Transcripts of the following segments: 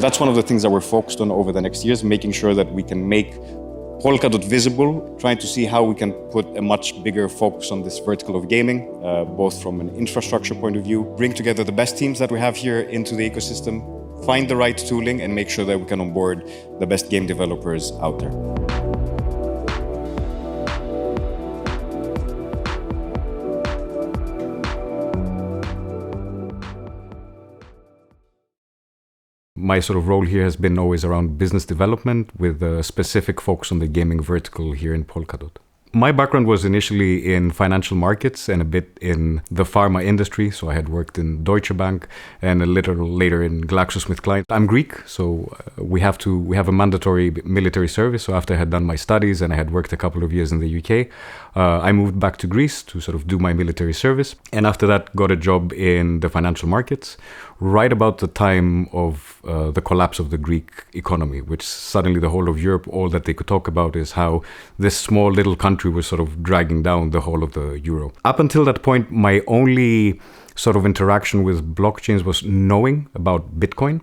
That's one of the things that we're focused on over the next years, making sure that we can make Polkadot visible, trying to see how we can put a much bigger focus on this vertical of gaming, both from an infrastructure point of view, bring together the best teams that we have here into the ecosystem, find the right tooling, and make sure that we can onboard the best game developers out there. My sort of role here has been always around business development with a specific focus on the gaming vertical here in Polkadot. My background was initially in financial markets and a bit in the pharma industry. So I had worked in Deutsche Bank and a little later in GlaxoSmithKline. I'm Greek, so we have a mandatory military service. So after I had done my studies and I had worked a couple of years in the UK, I moved back to Greece to sort of do my military service. And after that, got a job in the financial markets right about the time of the collapse of the Greek economy, which suddenly the whole of Europe, all that they could talk about is how this small little country was sort of dragging down the whole of the euro. Up until that point, my only sort of interaction with blockchains was knowing about Bitcoin,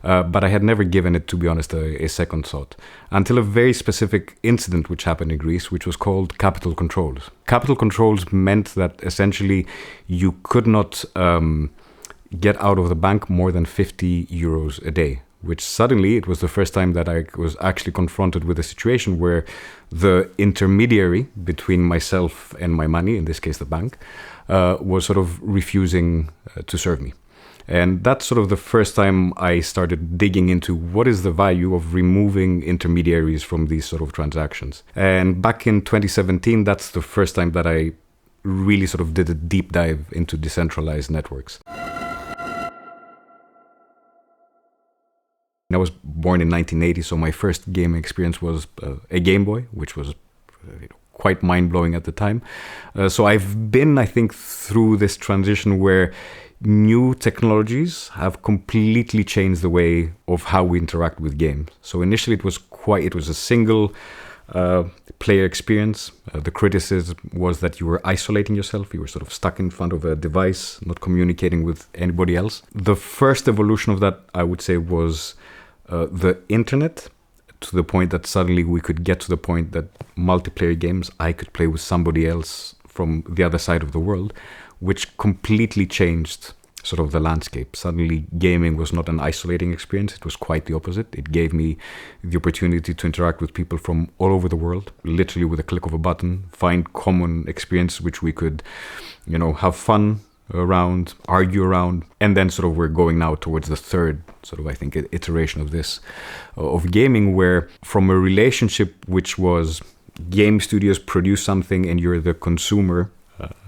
but I had never given it, to be honest, a second thought until a very specific incident which happened in Greece, which was called capital controls. Capital controls meant that essentially you could not get out of the bank more than 50 euros a day, which suddenly it was the first time that I was actually confronted with a situation where the intermediary between myself and my money, in this case the bank, was sort of refusing to serve me. And that's sort of the first time I started digging into what is the value of removing intermediaries from these sort of transactions. And back in 2017, that's the first time that I really sort of did a deep dive into decentralized networks. I was born in 1980, so my first gaming experience was a Game Boy, which was quite mind-blowing at the time. So I've been, I think, through this transition where new technologies have completely changed the way of how we interact with games. So initially it was a single player experience. The criticism was that you were isolating yourself. You were sort of stuck in front of a device, not communicating with anybody else. The first evolution of that, I would say, was the internet, to the point that suddenly we could get to the point that multiplayer games, I could play with somebody else from the other side of the world, which completely changed sort of the landscape. Suddenly gaming was not an isolating experience. It was quite the opposite. It gave me the opportunity to interact with people from all over the world, literally with a click of a button, find common experience which we could, have fun around, argue around. And then sort of we're going now towards the third sort of, I think, iteration of this, of gaming, where from a relationship which was game studios produce something and you're the consumer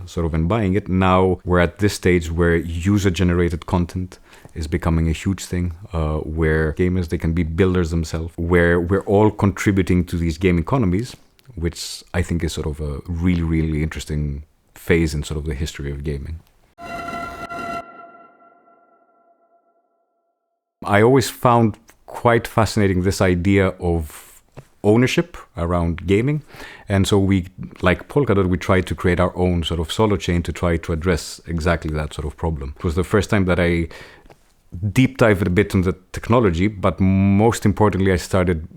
sort of in buying it, now we're at this stage where user-generated content is becoming a huge thing, where gamers, they can be builders themselves, where we're all contributing to these game economies, which I think is sort of a really, really interesting phase in sort of the history of gaming. I always found quite fascinating this idea of ownership around gaming. And so we, like Polkadot, we tried to create our own sort of solo chain to try to address exactly that sort of problem. It was the first time that I deep dived a bit on the technology, but most importantly, I started,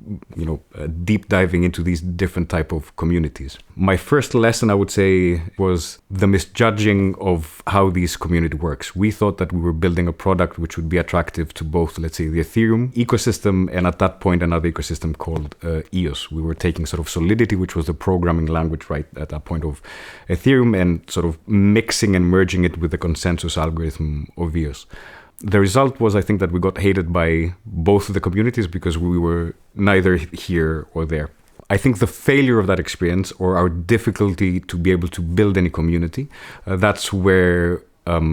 deep diving into these different type of communities. My first lesson, I would say, was the misjudging of how this community works. We thought that we were building a product which would be attractive to both, let's say, the Ethereum ecosystem, and at that point, another ecosystem called EOS. We were taking sort of Solidity, which was the programming language right at that point of Ethereum, and sort of mixing and merging it with the consensus algorithm of EOS. The result was, I think, that we got hated by both of the communities because we were neither here or there. I think the failure of that experience, or our difficulty to be able to build any community, that's where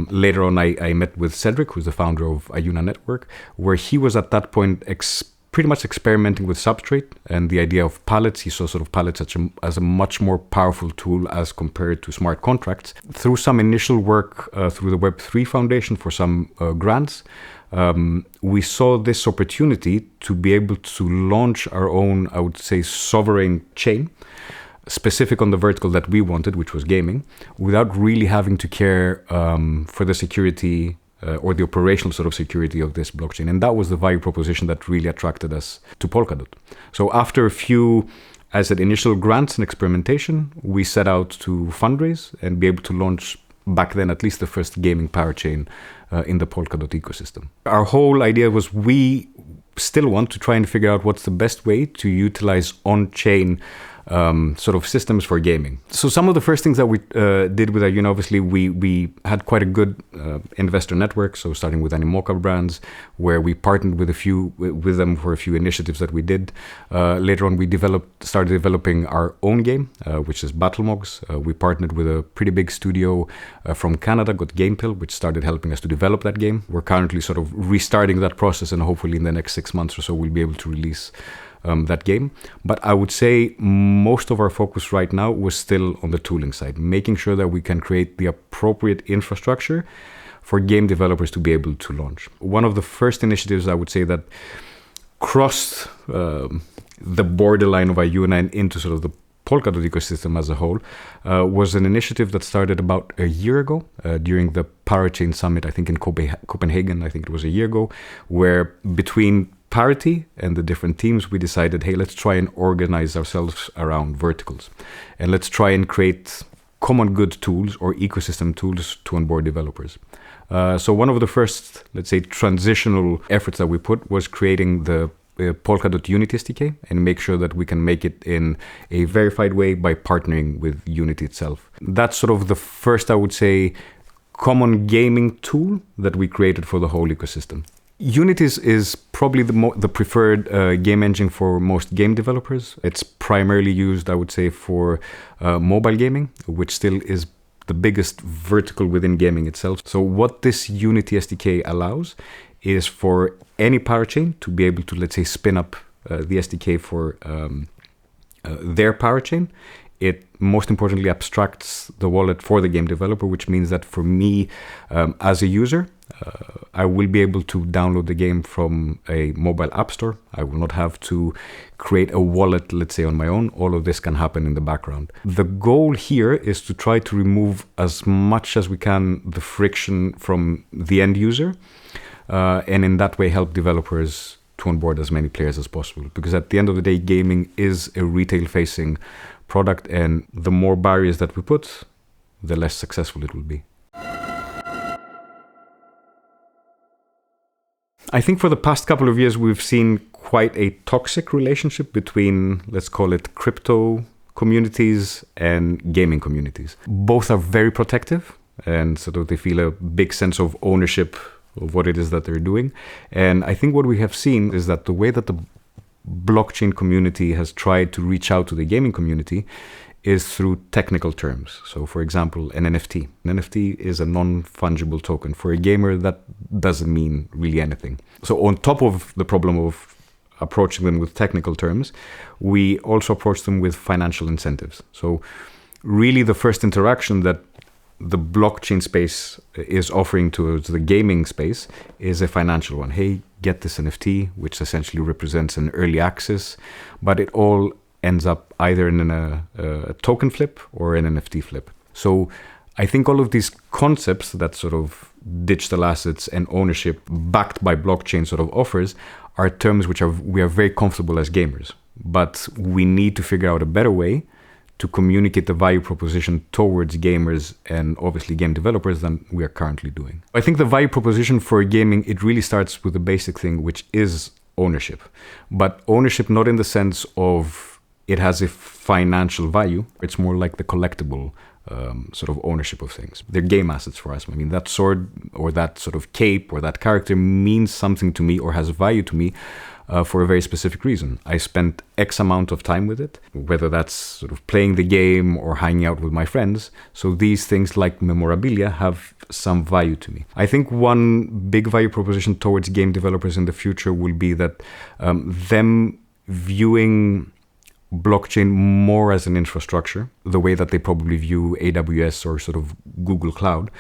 later on I met with Cedric, who's the founder of Ajuna Network, where he was at that point pretty much experimenting with Substrate and the idea of pallets. He saw sort of pallets as a much more powerful tool as compared to smart contracts. Through some initial work through the Web3 Foundation for some grants, we saw this opportunity to be able to launch our own, I would say, sovereign chain, specific on the vertical that we wanted, which was gaming, without really having to care for the security or the operational sort of security of this blockchain. And that was the value proposition that really attracted us to Polkadot. So after a few, as an initial grants and experimentation, we set out to fundraise and be able to launch back then at least the first gaming parachain in the Polkadot ecosystem. Our whole idea was we still want to try and figure out what's the best way to utilize on-chain sort of systems for gaming. So some of the first things that we did with Ajuna, obviously we had quite a good investor network. So starting with Animoca brands, where we partnered with them for a few initiatives that we did. Later on, we started developing our own game, which is Battlemogs. We partnered with a pretty big studio from Canada, got Gamepill, which started helping us to develop that game. We're currently sort of restarting that process, and hopefully in the next 6 months or so, we'll be able to release that game. But I would say most of our focus right now was still on the tooling side, making sure that we can create the appropriate infrastructure for game developers to be able to launch. One of the first initiatives I would say that crossed the borderline of Ajuna and into sort of the Polkadot ecosystem as a whole was an initiative that started about a year ago during the Parachain Summit, I think in Copenhagen, I think it was a year ago, where between Parity and the different teams, we decided, hey, let's try and organize ourselves around verticals. And let's try and create common good tools or ecosystem tools to onboard developers. So one of the first, let's say, transitional efforts that we put was creating the Polkadot Unity SDK and make sure that we can make it in a verified way by partnering with Unity itself. That's sort of the first, I would say, common gaming tool that we created for the whole ecosystem. Unity is probably the preferred game engine for most game developers. It's primarily used, I would say, for mobile gaming, which still is the biggest vertical within gaming itself. So what this Unity SDK allows is for any parachain to be able to, let's say, spin up the SDK for their parachain. It most importantly abstracts the wallet for the game developer, which means that for me as a user, I will be able to download the game from a mobile app store. I will not have to create a wallet, let's say, on my own. All of this can happen in the background. The goal here is to try to remove as much as we can the friction from the end user, and in that way help developers to onboard as many players as possible. Because at the end of the day, gaming is a retail-facing product, and the more barriers that we put, the less successful it will be. I think for the past couple of years, we've seen quite a toxic relationship between, let's call it, crypto communities and gaming communities. Both are very protective, and sort of they feel a big sense of ownership of what it is that they're doing. And I think what we have seen is that the way that the blockchain community has tried to reach out to the gaming community is through technical terms. So for example, an NFT. An NFT is a non-fungible token. For a gamer, that doesn't mean really anything. So on top of the problem of approaching them with technical terms, we also approach them with financial incentives. So really the first interaction that the blockchain space is offering to the gaming space is a financial one. Hey, get this NFT, which essentially represents an early access, but it all ends up either in a token flip or an NFT flip. So I think all of these concepts that sort of digital assets and ownership backed by blockchain sort of offers are terms which we are very comfortable as gamers, but we need to figure out a better way to communicate the value proposition towards gamers and obviously game developers than we are currently doing. I think the value proposition for gaming, it really starts with the basic thing, which is ownership. But ownership not in the sense of it has a financial value. It's more like the collectible sort of ownership of things. They're game assets for us. I mean, that sword or that sort of cape or that character means something to me or has value to me for a very specific reason. I spent X amount of time with it, whether that's sort of playing the game or hanging out with my friends. So these things like memorabilia have some value to me. I think one big value proposition towards game developers in the future will be that them viewing blockchain more as an infrastructure, the way that they probably view AWS or sort of Google Cloud.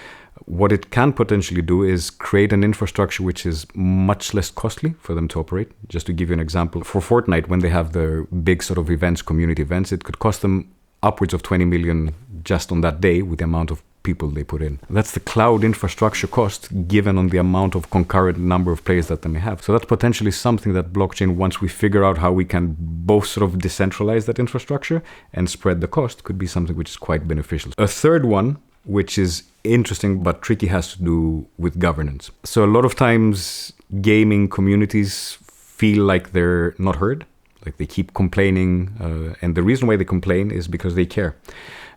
What it can potentially do is create an infrastructure which is much less costly for them to operate. Just to give you an example, for Fortnite, when they have their big sort of events, community events, it could cost them upwards of 20 million just on that day with the amount of people they put in. That's the cloud infrastructure cost given on the amount of concurrent number of players that they may have. So that's potentially something that blockchain, once we figure out how we can both sort of decentralize that infrastructure and spread the cost, could be something which is quite beneficial. A third one, which is interesting but tricky, has to do with governance. So a lot of times gaming communities feel like they're not heard, like they keep complaining, and the reason why they complain is because they care.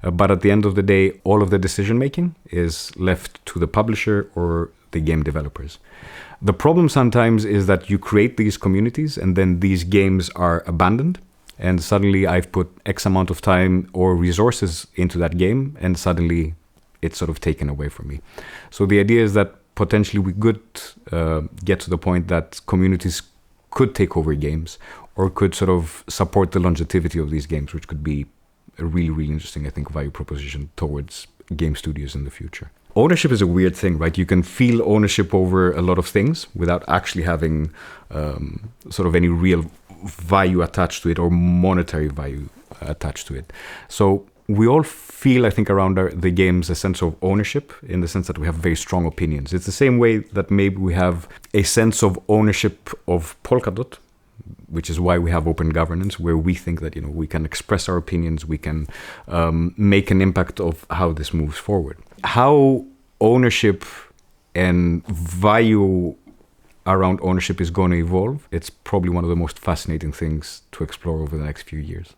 But at the end of the day, all of the decision making is left to the publisher or the game developers. The problem sometimes is that you create these communities and then these games are abandoned, and suddenly I've put X amount of time or resources into that game and suddenly it's sort of taken away from me. So the idea is that potentially we could get to the point that communities could take over games or could sort of support the longevity of these games, which could be a really, really interesting, I think, value proposition towards game studios in the future. Ownership is a weird thing, right? You can feel ownership over a lot of things without actually having sort of any real value attached to it or monetary value attached to it. So we all feel, I think, around the games a sense of ownership in the sense that we have very strong opinions. It's the same way that maybe we have a sense of ownership of Polkadot, which is why we have open governance, where we think that, you know, we can express our opinions, we can make an impact of how this moves forward. How ownership and value around ownership is going to evolve, it's probably one of the most fascinating things to explore over the next few years.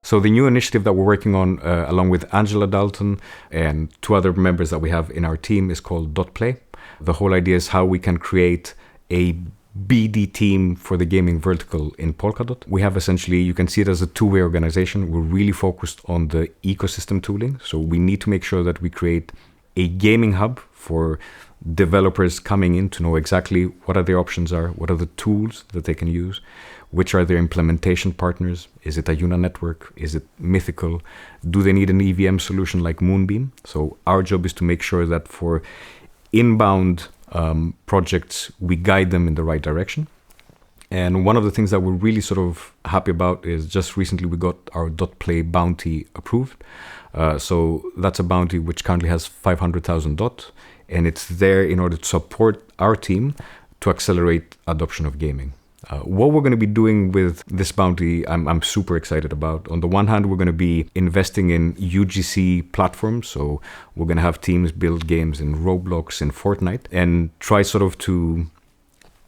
So the new initiative that we're working on, along with Angela Dalton and two other members that we have in our team, is called .play. The whole idea is how we can create a BD team for the gaming vertical in Polkadot. We have essentially, you can see it as a two-way organization. We're really focused on the ecosystem tooling. So we need to make sure that we create a gaming hub for developers coming in to know exactly what are their options are, what are the tools that they can use, which are their implementation partners. Is it Ajuna network? Is it Mythical? Do they need an EVM solution like Moonbeam? So our job is to make sure that for inbound projects, we guide them in the right direction. And one of the things that we're really sort of happy about is just recently we got our .play bounty approved. So that's a bounty which currently has 500,000 DOT, and it's there in order to support our team to accelerate adoption of gaming. What we're going to be doing with this bounty, I'm super excited about. On the one hand, we're going to be investing in UGC platforms. So we're going to have teams build games in Roblox and Fortnite and try sort of to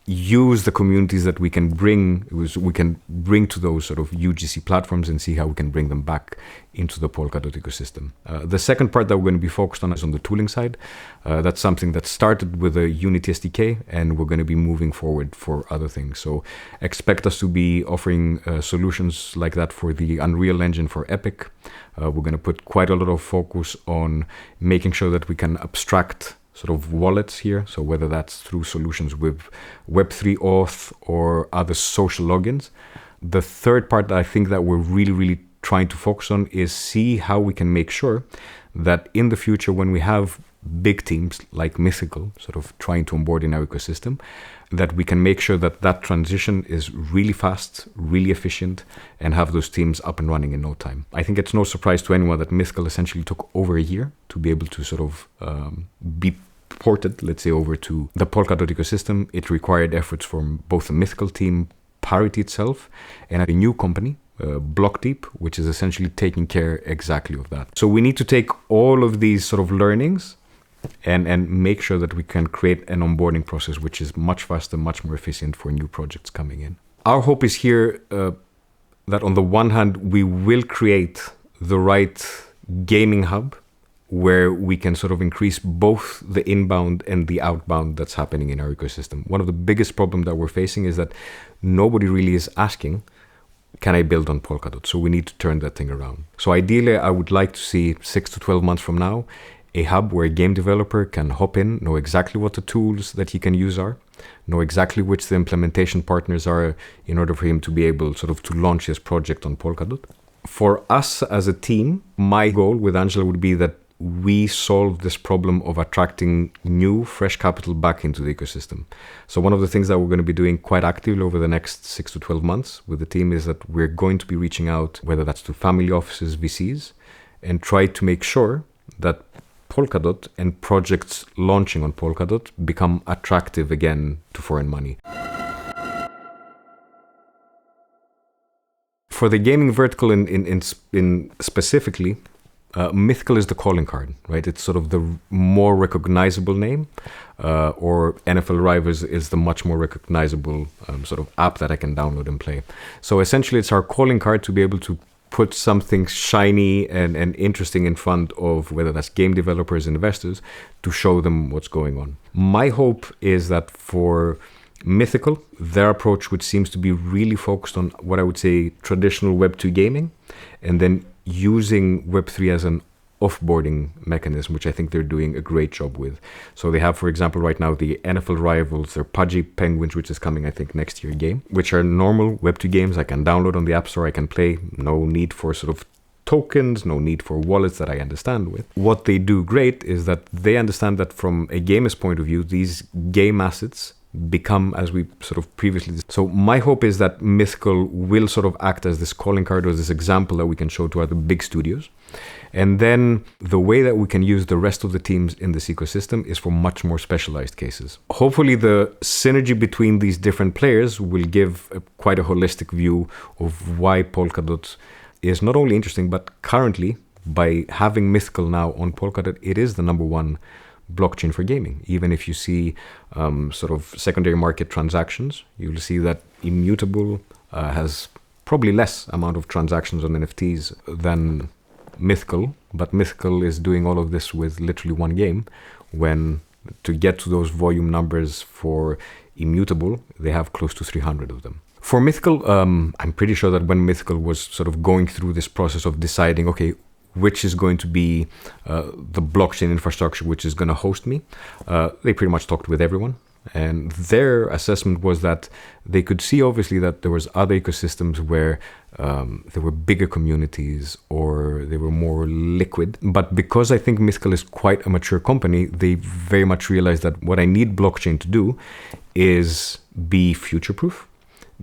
use the communities that we can bring to those sort of UGC platforms and see how we can bring them back into the Polkadot ecosystem. The second part that we're going to be focused on is on the tooling side. That's something that started with a Unity SDK, and we're going to be moving forward for other things. So expect us to be offering solutions like that for the Unreal Engine for Epic. We're going to put quite a lot of focus on making sure that we can abstract sort of wallets here. So whether that's through solutions with Web3 auth or other social logins. The third part that I think that we're really, really trying to focus on is see how we can make sure that in the future, when we have big teams like Mythical sort of trying to onboard in our ecosystem, that we can make sure that that transition is really fast, really efficient, and have those teams up and running in no time. I think it's no surprise to anyone that Mythical essentially took over a year to be able to sort of be ported, let's say, over to the Polkadot ecosystem. It required efforts from both the Mythical team, Parity itself, and a new company, BlockDeep, which is essentially taking care exactly of that. So we need to take all of these sort of learnings and make sure that we can create an onboarding process which is much faster, much more efficient for new projects coming in. Our hope is here that on the one hand, we will create the right gaming hub where we can sort of increase both the inbound and the outbound that's happening in our ecosystem. One of the biggest problems that we're facing is that nobody really is asking, can I build on Polkadot? So we need to turn that thing around. So ideally, I would like to see 6 to 12 months from now, a hub where a game developer can hop in, know exactly what the tools that he can use are, know exactly which the implementation partners are in order for him to be able sort of to launch his project on Polkadot. For us as a team, my goal with Angela would be that we solve this problem of attracting new, fresh capital back into the ecosystem. So one of the things that we're going to be doing quite actively over the next 6 to 12 months with the team is that we're going to be reaching out, whether that's to family offices, VCs, and try to make sure that Polkadot and projects launching on Polkadot become attractive again to foreign money. For the gaming vertical in specifically, Mythical is the calling card, right? It's sort of the more recognizable name, or NFL Rivals is the much more recognizable sort of app that I can download and play. So essentially, it's our calling card to be able to put something shiny and interesting in front of whether that's game developers, investors, to show them what's going on. My hope is that for Mythical, their approach, which seems to be really focused on what I would say traditional Web2 gaming, and then using Web3 as an offboarding mechanism, which I think they're doing a great job with. So they have, for example, right now the NFL Rivals, their Pudgy Penguins, which is coming, I think, next year game, which are normal Web2 games I can download on the App Store, I can play, no need for sort of tokens, no need for wallets that I understand with. What they do great is that they understand that from a gamer's point of view, these game assets become, as we sort of previously. So my hope is that Mythical will sort of act as this calling card or this example that we can show to other big studios. And then the way that we can use the rest of the teams in this ecosystem is for much more specialized cases. Hopefully the synergy between these different players will give quite a holistic view of why Polkadot is not only interesting, but currently, by having Mythical now on Polkadot, it is the number one blockchain for gaming. Even if you see sort of secondary market transactions, you'll see that Immutable has probably less amount of transactions on NFTs than Mythical, but Mythical is doing all of this with literally one game, when to get to those volume numbers for Immutable, they have close to 300 of them. For Mythical, I'm pretty sure that when Mythical was sort of going through this process of deciding, okay, which is going to be the blockchain infrastructure which is going to host me, they pretty much talked with everyone. And their assessment was that they could see obviously that there was other ecosystems where there were bigger communities or they were more liquid. But because I think Mythical is quite a mature company, they very much realized that what I need blockchain to do is be future-proof,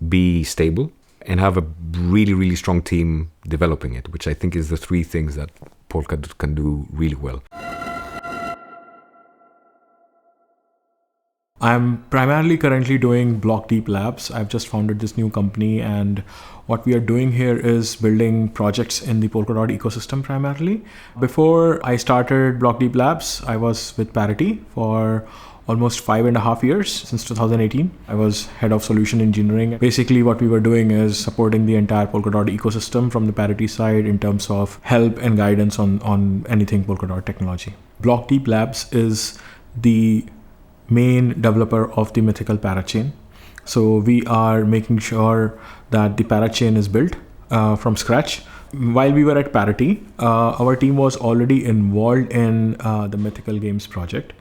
be stable, and have a really, really strong team developing it, which I think is the three things that Polkadot can do really well. I'm primarily currently doing BlockDeep Labs. I've just founded this new company, and what we are doing here is building projects in the Polkadot ecosystem primarily. Before I started BlockDeep Labs, I was with Parity for almost 5.5 years, since 2018. I was head of solution engineering. Basically, what we were doing is supporting the entire Polkadot ecosystem from the Parity side in terms of help and guidance on anything Polkadot technology. BlockDeep Labs is the main developer of the Mythical parachain. So we are making sure that the parachain is built from scratch. While we were at Parity, our team was already involved in the Mythical Games project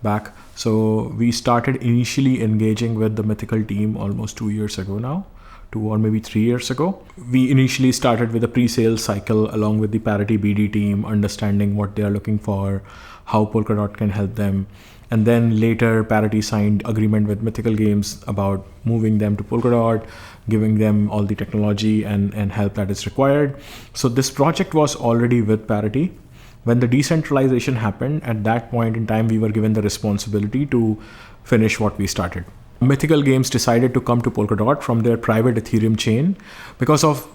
back. So we started initially engaging with the Mythical team almost 2 years ago now, 2 or maybe 3 years ago. We initially started with a pre-sales cycle along with the Parity BD team, understanding what they are looking for, how Polkadot can help them. And then later Parity signed agreement with Mythical Games about moving them to Polkadot, giving them all the technology and help that is required. So this project was already with Parity. When the decentralization happened, at that point in time, we were given the responsibility to finish what we started. Mythical Games decided to come to Polkadot from their private Ethereum chain because of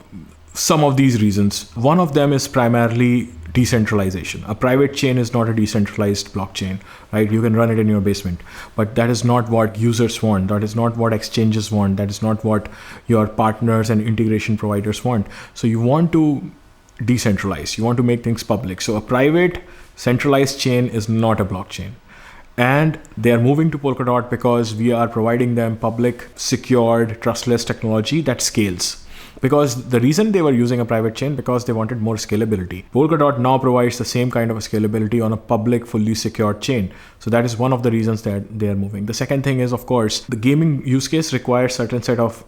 some of these reasons. One of them is primarily decentralization. A private chain is not a decentralized blockchain, right? You can run it in your basement, but that is not what users want. That is not what exchanges want. That is not what your partners and integration providers want. So you want to decentralize. You want to make things public. So a private centralized chain is not a blockchain. And they are moving to Polkadot because we are providing them public, secured, trustless technology that scales. Because the reason they were using a private chain, because they wanted more scalability. Polkadot now provides the same kind of scalability on a public, fully secured chain. So that is one of the reasons that they are moving. The second thing is, of course, the gaming use case requires certain set of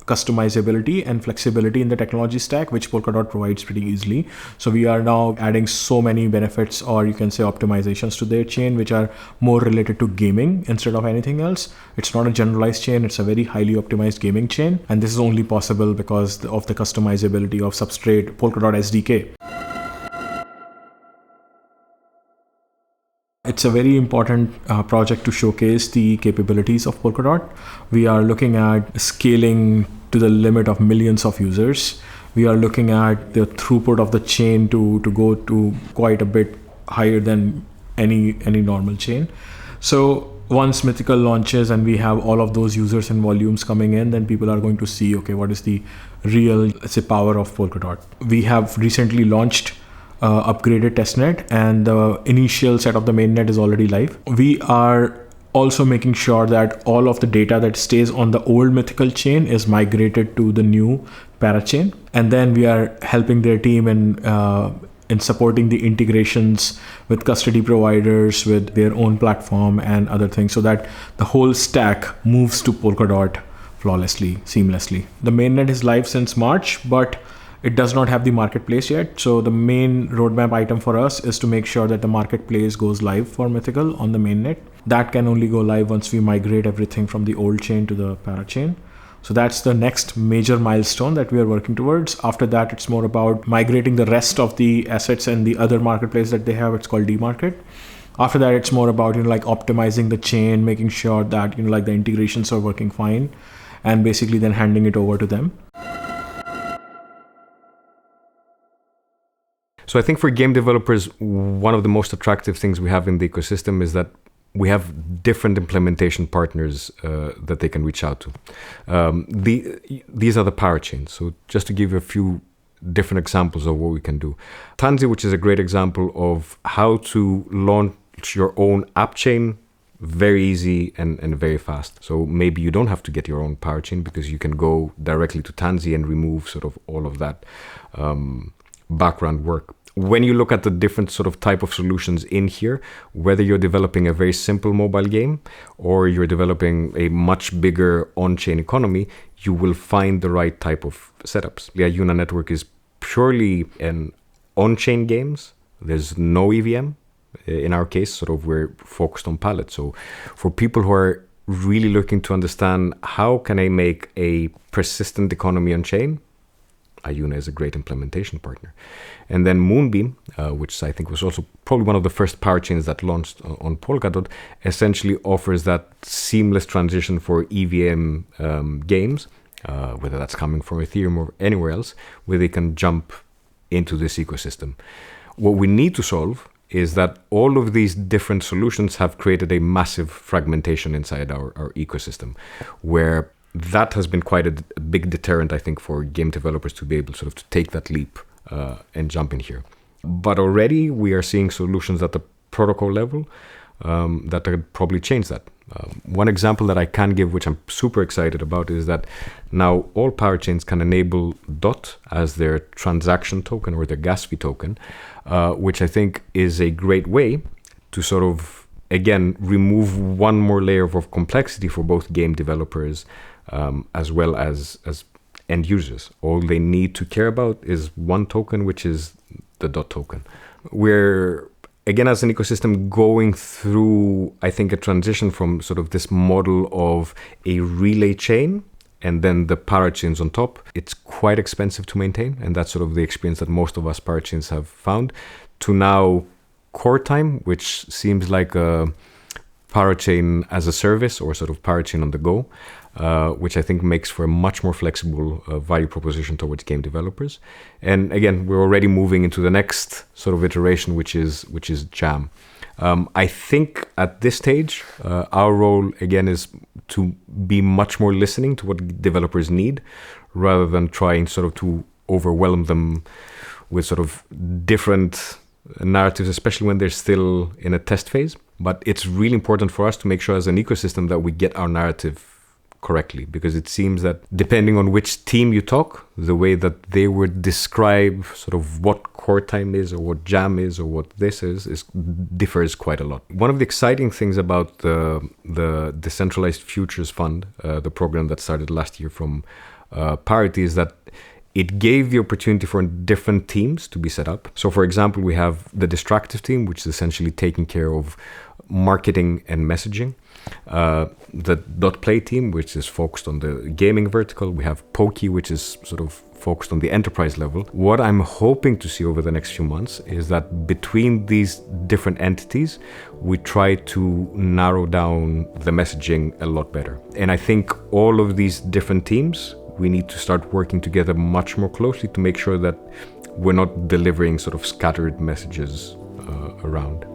customizability and flexibility in the technology stack, which Polkadot provides pretty easily. So we are now adding so many benefits, or you can say optimizations to their chain, which are more related to gaming instead of anything else. It's not a generalized chain. It's a very highly optimized gaming chain. And this is only possible because of the customizability of Substrate Polkadot SDK. It's a very important project to showcase the capabilities of Polkadot. We are looking at scaling to the limit of millions of users. We are looking at the throughput of the chain to go to quite a bit higher than any normal chain. So once Mythical launches and we have all of those users and volumes coming in, then people are going to see, okay, what is the real, let's say, power of Polkadot. We have recently launched upgraded testnet, and the initial set of the mainnet is already live. We are also making sure that all of the data that stays on the old Mythical chain is migrated to the new parachain. And then we are helping their team in supporting the integrations with custody providers, with their own platform and other things, so that the whole stack moves to Polkadot flawlessly, seamlessly. The mainnet is live since March, but it does not have the marketplace yet. So the main roadmap item for us is to make sure that the marketplace goes live for Mythical on the mainnet. That can only go live once we migrate everything from the old chain to the parachain. So that's the next major milestone that we are working towards. After that, it's more about migrating the rest of the assets and the other marketplace that they have. It's called DMarket. After that, it's more about optimizing the chain, making sure that the integrations are working fine, and basically then handing it over to them. So I think for game developers, one of the most attractive things we have in the ecosystem is that we have different implementation partners that they can reach out to. These are the parachains. So just to give you a few different examples of what we can do. Tansy, which is a great example of how to launch your own app chain very easy and very fast. So maybe you don't have to get your own parachain because you can go directly to Tansy and remove sort of all of that background work. When you look at the different sort of type of solutions in here, whether you're developing a very simple mobile game or you're developing a much bigger on-chain economy, you will find the right type of setups. The Ajuna network is purely an on-chain games. There's no EVM. In our case, sort of we're focused on Palette. So for people who are really looking to understand how can I make a persistent economy on-chain, Ajuna is a great implementation partner. And then Moonbeam, which I think was also probably one of the first parachains that launched on Polkadot, essentially offers that seamless transition for EVM games, whether that's coming from Ethereum or anywhere else, where they can jump into this ecosystem. What we need to solve is that all of these different solutions have created a massive fragmentation inside our ecosystem, where that has been quite a big deterrent, I think, for game developers to be able sort of to take that leap and jump in here. But already we are seeing solutions at the protocol level that could probably change that. One example that I can give, which I'm super excited about, is that now all parachains can enable DOT as their transaction token or their gas fee token, which I think is a great way to sort of, again, remove one more layer of complexity for both game developers as well as end users. All they need to care about is one token, which is the DOT token. We're, again, as an ecosystem, going through, I think, a transition from sort of this model of a relay chain and then the parachains on top. It's quite expensive to maintain, and that's sort of the experience that most of us parachains have found, to now core time, which seems like a parachain as a service or sort of parachain on the go, which I think makes for a much more flexible value proposition towards game developers. And again, we're already moving into the next sort of iteration, which is Jam. I think at this stage, our role again is to be much more listening to what developers need, rather than trying sort of to overwhelm them with sort of different narratives, especially when they're still in a test phase. But it's really important for us to make sure as an ecosystem that we get our narrative correctly, because it seems that depending on which team you talk, the way that they would describe sort of what core time is or what Jam is or what this is differs quite a lot. One of the exciting things about the Decentralized Futures Fund, the program that started last year from parity is that it gave the opportunity for different teams to be set up. So, for example, we have the distractive team, which is essentially taking care of marketing and messaging. The .play team, which is focused on the gaming vertical. We have Poki, which is sort of focused on the enterprise level. What I'm hoping to see over the next few months is that between these different entities, we try to narrow down the messaging a lot better. And I think all of these different teams, we need to start working together much more closely to make sure that we're not delivering sort of scattered messages around.